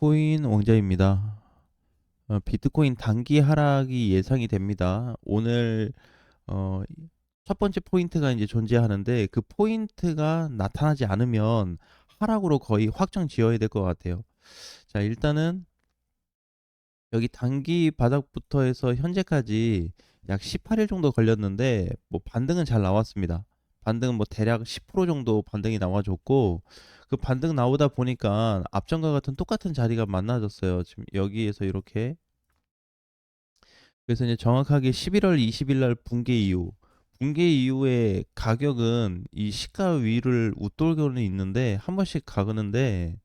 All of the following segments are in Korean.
비트코인 왕자입니다. 비트코인 단기 하락이 예상이 됩니다. 오늘 어, 첫 번째 포인트가 이제 존재하는데 그 포인트가 나타나지 않으면 하락으로 거의 확정 지어야 될 것 같아요. 자, 일단은 여기 단기 바닥부터 해서 현재까지 약 18일 정도 걸렸는데 뭐 반등은 잘 나왔습니다. 반등은 뭐 대략 10% 정도 반등이 나와줬고 그 반등 나오다 보니까 앞전과 같은 똑같은 자리가 만나졌어요. 지금 여기에서 이렇게 그래서 이제 정확하게 11월 20일 날 붕괴 이후에 가격은 이 시가 위를 웃돌고는 있는데 한 번씩 가그는데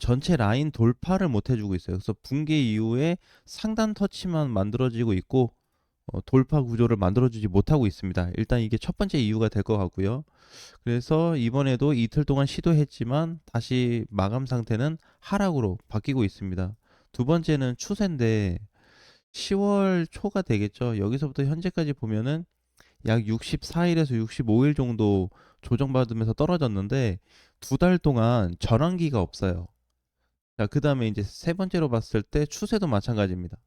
전체 라인 돌파를 못 해주고 있어요. 그래서 붕괴 이후에 상단 터치만 만들어지고 있고 돌파 구조를 만들어주지 못하고 있습니다. 일단 이게 첫 번째 이유가 될 것 같고요. 그래서 이번에도 이틀 동안 시도했지만 다시 마감 상태는 하락으로 바뀌고 있습니다. 두 번째는 추세인데 10월 초가 되겠죠. 여기서부터 현재까지 보면은 약 64일에서 65일 정도 조정받으면서 떨어졌는데 두 달 동안 전환기가 없어요. 자, 그 다음에 이제 세 번째로 봤을 때 추세도 마찬가지입니다.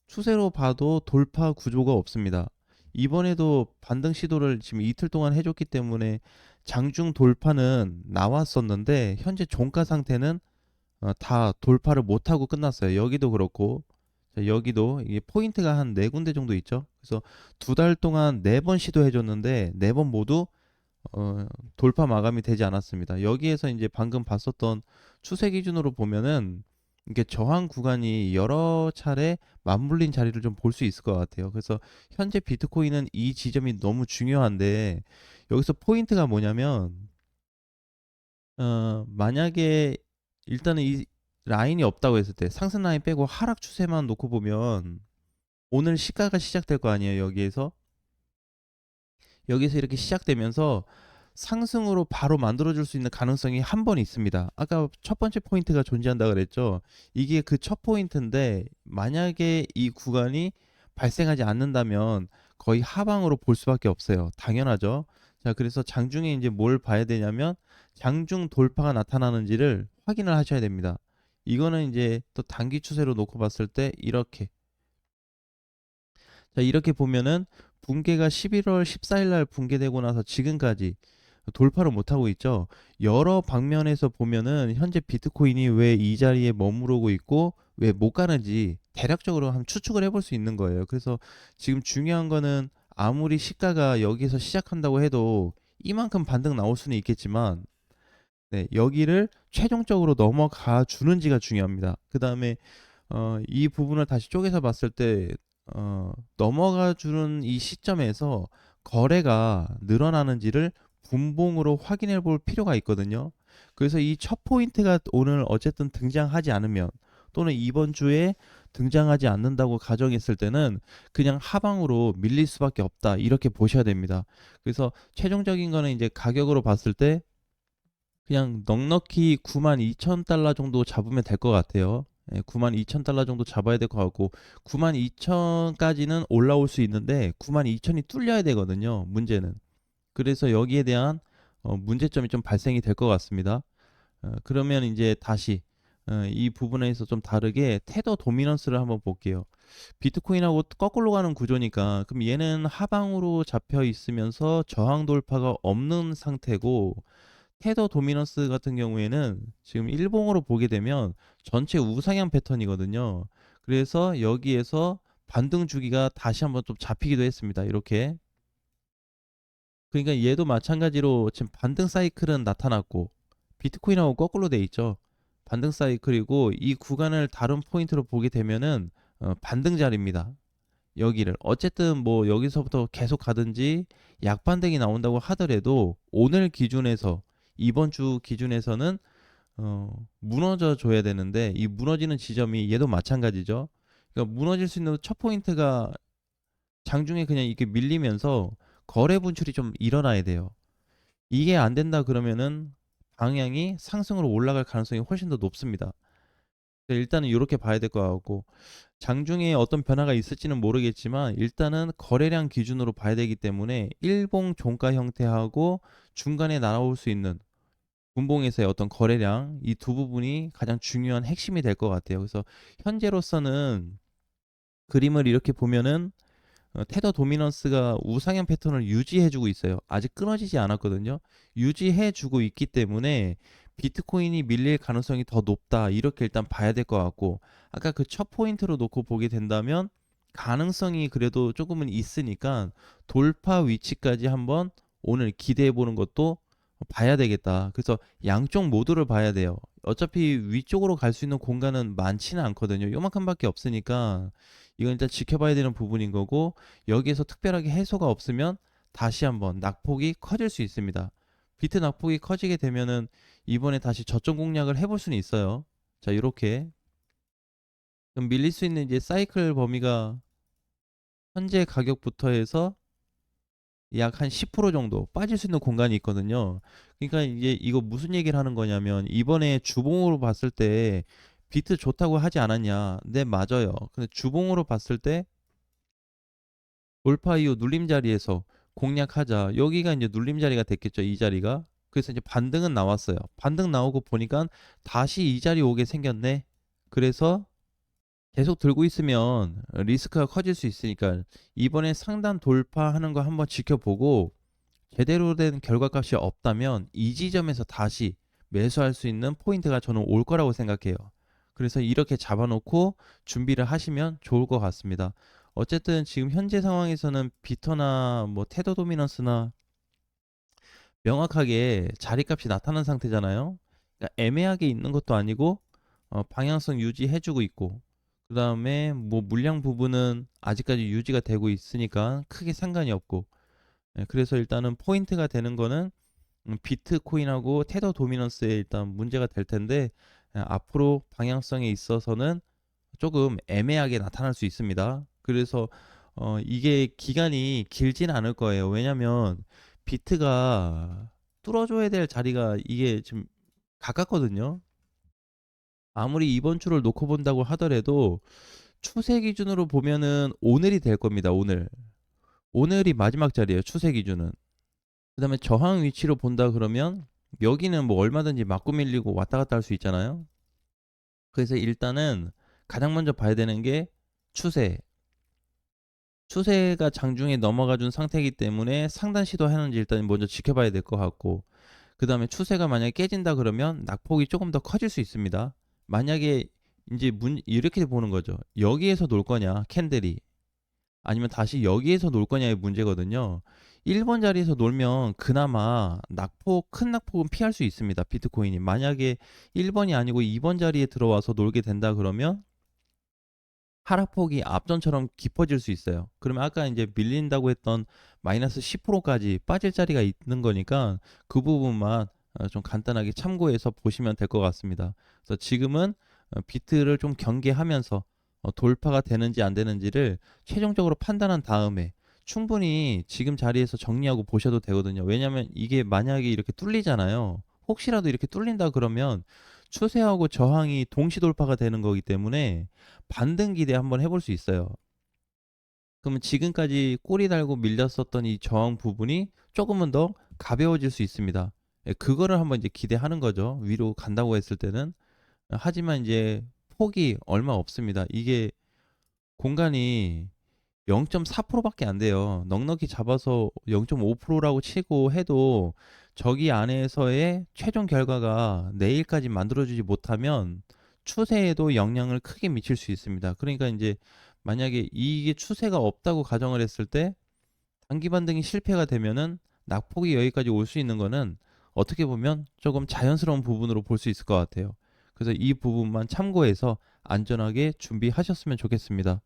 추세로 봐도 돌파 구조가 없습니다. 이번에도 반등 시도를 지금 이틀 동안 해줬기 때문에 장중 돌파는 나왔었는데 현재 종가 상태는 다 돌파를 못하고 끝났어요. 여기도 그렇고 자, 여기도 이게 포인트가 한 네 군데 정도 있죠. 그래서 두 달 동안 네 번 시도해줬는데 네 번 모두 어, 돌파 마감이 되지 않았습니다. 여기에서 이제 방금 봤었던 추세 기준으로 보면은 이게 저항 구간이 여러 차례 맞물린 자리를 좀 볼 수 있을 것 같아요. 그래서 현재 비트코인은 이 지점이 너무 중요한데 여기서 포인트가 뭐냐면 만약에 일단은 이 라인이 없다고 했을 때 상승 라인 빼고 하락 추세만 놓고 보면 오늘 시가가 시작될 거 아니에요. 여기서 이렇게 시작되면서 상승으로 바로 만들어줄 수 있는 가능성이 한 번 있습니다. 아까 첫 번째 포인트가 존재한다 그랬죠. 이게 그 첫 포인트인데 만약에 이 구간이 발생하지 않는다면 거의 하방으로 볼 수밖에 없어요. 당연하죠. 자, 그래서 장중에 이제 뭘 봐야 되냐면 장중 돌파가 나타나는지를 확인을 하셔야 됩니다. 이거는 이제 또 단기 추세로 놓고 봤을 때 이렇게 보면은 붕괴가 11월 14일 날 붕괴되고 나서 지금까지 돌파를 못하고 있죠. 여러 방면에서 보면은 현재 비트코인이 왜 이 자리에 머무르고 있고 왜 못 가는지 대략적으로 한번 추측을 해볼 수 있는 거예요. 그래서 지금 중요한 거는 아무리 시가가 여기서 시작한다고 해도 이만큼 반등 나올 수는 있겠지만 네, 여기를 최종적으로 넘어가 주는지가 중요합니다. 그 다음에 이 부분을 다시 쪼개서 봤을 때 넘어가 주는 이 시점에서 거래가 늘어나는지를 분봉으로 확인해 볼 필요가 있거든요. 그래서 이 첫 포인트가 오늘 어쨌든 등장하지 않으면 또는 이번 주에 등장하지 않는다고 가정했을 때는 그냥 하방으로 밀릴 수밖에 없다. 이렇게 보셔야 됩니다. 그래서 최종적인 거는 이제 가격으로 봤을 때 그냥 넉넉히 92,000달러 정도 잡으면 될 것 같아요. 92,000달러 정도 잡아야 될 것 같고 92,000까지는 올라올 수 있는데 92,000이 뚫려야 되거든요. 문제는. 그래서 여기에 대한 문제점이 좀 발생이 될 것 같습니다. 그러면 이제 다시 이 부분에서 좀 다르게 테더 도미넌스를 한번 볼게요. 비트코인하고 거꾸로 가는 구조니까 그럼 얘는 하방으로 잡혀 있으면서 저항 돌파가 없는 상태고 테더 도미넌스 같은 경우에는 지금 일봉으로 보게 되면 전체 우상향 패턴이거든요. 그래서 여기에서 반등 주기가 다시 한번 좀 잡히기도 했습니다. 이렇게. 그러니까 얘도 마찬가지로 지금 반등 사이클은 나타났고 비트코인하고 거꾸로 돼 있죠. 반등 사이클이고 이 구간을 다른 포인트로 보게 되면은 반등 자리입니다. 여기를 어쨌든 뭐 여기서부터 계속 가든지 약반등이 나온다고 하더라도 오늘 기준에서 이번 주 기준에서는 무너져 줘야 되는데 이 무너지는 지점이 얘도 마찬가지죠. 그러니까 무너질 수 있는 첫 포인트가 장중에 그냥 이렇게 밀리면서 거래 분출이 좀 일어나야 돼요. 이게 안 된다 그러면은 방향이 상승으로 올라갈 가능성이 훨씬 더 높습니다. 일단은 이렇게 봐야 될 것 같고 장중에 어떤 변화가 있을지는 모르겠지만 일단은 거래량 기준으로 봐야 되기 때문에 일봉 종가 형태하고 중간에 나올 수 있는 분봉에서의 어떤 거래량 이 두 부분이 가장 중요한 핵심이 될 것 같아요. 그래서 현재로서는 그림을 이렇게 보면은 테더 도미넌스가 우상향 패턴을 유지해주고 있어요. 아직 끊어지지 않았거든요. 유지해주고 있기 때문에 비트코인이 밀릴 가능성이 더 높다. 이렇게 일단 봐야 될 것 같고, 아까 그 첫 포인트로 놓고 보게 된다면 가능성이 그래도 조금은 있으니까 돌파 위치까지 한번 오늘 기대해 보는 것도 봐야 되겠다. 그래서 양쪽 모두를 봐야 돼요. 어차피 위쪽으로 갈 수 있는 공간은 많지는 않거든요. 요만큼밖에 없으니까 이건 일단 지켜봐야 되는 부분인 거고, 여기에서 특별하게 해소가 없으면 다시 한번 낙폭이 커질 수 있습니다. 비트 낙폭이 커지게 되면은 이번에 다시 저점 공략을 해볼 수는 있어요. 자, 이렇게 그럼 밀릴 수 있는 이제 사이클 범위가 현재 가격부터 해서 약 한 10% 정도 빠질 수 있는 공간이 있거든요. 그러니까 이제 이거 무슨 얘기를 하는 거냐면, 이번에 주봉으로 봤을 때 비트 좋다고 하지 않았냐? 네, 맞아요. 근데 주봉으로 봤을 때 돌파 이후 눌림 자리에서 공략하자. 여기가 이제 눌림 자리가 됐겠죠, 이 자리가. 그래서 이제 반등은 나왔어요. 반등 나오고 보니까 다시 이 자리 오게 생겼네. 그래서 계속 들고 있으면 리스크가 커질 수 있으니까 이번에 상단 돌파하는 거 한번 지켜보고, 제대로 된 결과값이 없다면 이 지점에서 다시 매수할 수 있는 포인트가 저는 올 거라고 생각해요. 그래서 이렇게 잡아놓고 준비를 하시면 좋을 것 같습니다. 어쨌든 지금 현재 상황에서는 비터나 뭐 테더 도미넌스나 명확하게 자리값이 나타난 상태잖아요. 그러니까 애매하게 있는 것도 아니고 방향성 유지해주고 있고, 그 다음에 뭐 물량 부분은 아직까지 유지가 되고 있으니까 크게 상관이 없고, 그래서 일단은 포인트가 되는 거는 비트코인하고 테더 도미넌스에 일단 문제가 될 텐데, 앞으로 방향성에 있어서는 조금 애매하게 나타날 수 있습니다. 그래서 이게 기간이 길진 않을 거예요. 왜냐면 비트가 뚫어줘야 될 자리가 이게 지금 가깝거든요. 아무리 이번 주를 놓고 본다고 하더라도 추세 기준으로 보면은 오늘이 될 겁니다. 오늘이 마지막 자리예요. 추세 기준은. 그다음에 저항 위치로 본다 그러면 여기는 뭐 얼마든지 맞고 밀리고 왔다 갔다 할 수 있잖아요. 그래서 일단은 가장 먼저 봐야 되는 게 추세. 추세가 장중에 넘어가 준 상태이기 때문에 상단 시도하는지 일단 먼저 지켜봐야 될 것 같고, 그 다음에 추세가 만약에 깨진다 그러면 낙폭이 조금 더 커질 수 있습니다. 만약에 이제 이렇게 보는 거죠. 여기에서 놀 거냐 캔들이, 아니면 다시 여기에서 놀 거냐의 문제거든요. 1번 자리에서 놀면 그나마 큰 낙폭은 피할 수 있습니다. 비트코인이 만약에 1번이 아니고 2번 자리에 들어와서 놀게 된다 그러면 하락폭이 앞전처럼 깊어질 수 있어요. 그러면 아까 이제 밀린다고 했던 마이너스 10%까지 빠질 자리가 있는 거니까 그 부분만 좀 간단하게 참고해서 보시면 될 것 같습니다. 그래서 지금은 비트를 좀 경계하면서 돌파가 되는지 안 되는지를 최종적으로 판단한 다음에 충분히 지금 자리에서 정리하고 보셔도 되거든요. 왜냐하면 이게 만약에 이렇게 뚫리잖아요. 혹시라도 이렇게 뚫린다 그러면 추세하고 저항이 동시 돌파가 되는 거기 때문에 반등 기대 한번 해볼 수 있어요. 그러면 지금까지 꼬리 달고 밀렸었던 이 저항 부분이 조금은 더 가벼워질 수 있습니다. 예, 그거를 한번 이제 기대하는 거죠. 위로 간다고 했을 때는. 하지만 이제 폭이 얼마 없습니다. 이게 공간이 0.4%밖에 안 돼요. 넉넉히 잡아서 0.5%라고 치고 해도 저기 안에서의 최종 결과가 내일까지 만들어주지 못하면 추세에도 영향을 크게 미칠 수 있습니다. 그러니까 이제 만약에 이게 추세가 없다고 가정을 했을 때 단기 반등이 실패가 되면은 낙폭이 여기까지 올 수 있는 거는 어떻게 보면 조금 자연스러운 부분으로 볼 수 있을 것 같아요. 그래서 이 부분만 참고해서 안전하게 준비하셨으면 좋겠습니다.